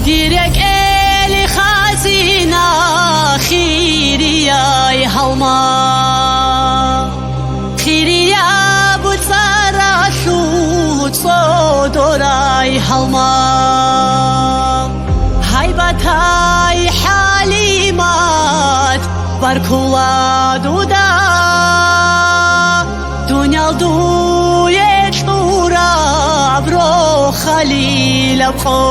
Direk eli hazina khiriyay halma khiriya bu tsara shut sodoray halma haybatay halimat barkula duda dunyaldu yeshura bro khalila bro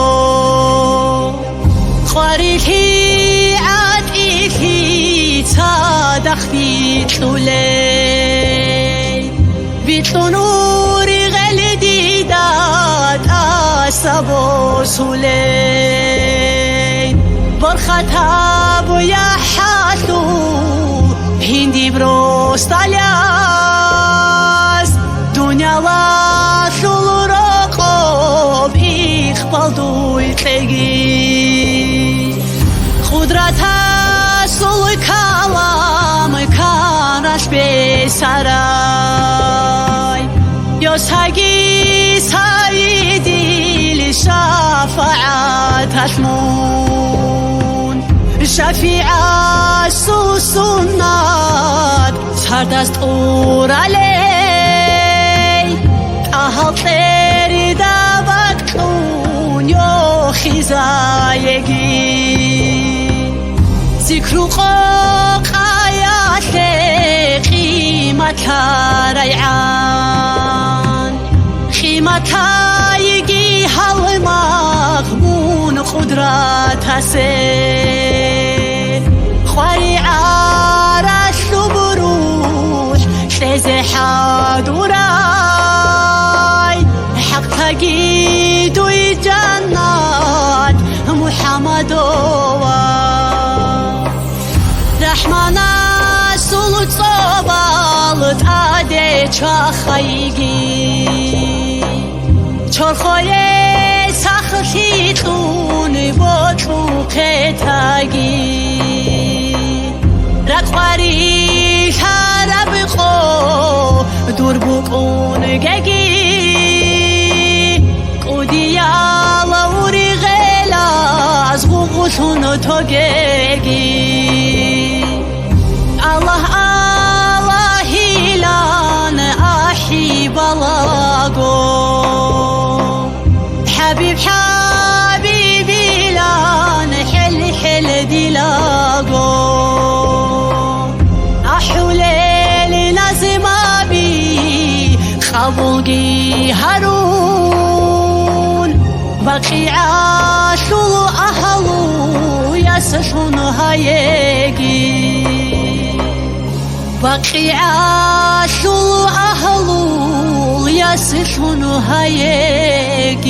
خاريكي عاديكي تصادخي تلولي بيتلو نوري غلدي داد أسابو سولي برخطها بويا حاتو هندي بروستالياس دنيا لا شلو رقب إخبالدو يتلقي قدرتها سول کلام کانش به سرای یا سگی سعی دیل شفاعتش مون شفیع سوسنات سرد است اور علی تحال تری دعوت کن یا خیزایگی ذكر قايات قيمة ريعان قيمة يجي هالمغبون قدرة سير خواري عرش بروش شزح دوراي حق تجيد جنات محمد رحمانا سلط صبالت عده چاخایگی چرخای سختی تون با چوک تاگی رقباری شرب خو دور بکن گگی قدیا لوری غلا از غوغوشون تو گگی Allah Allah ilan ahi balago Habib Habib ilan hel hel dilago Ahulel lazima bi khabugi harun Baqi'a shulu ahlu yasashun hayegi بقيعة شو أهلو ياسشون هايجي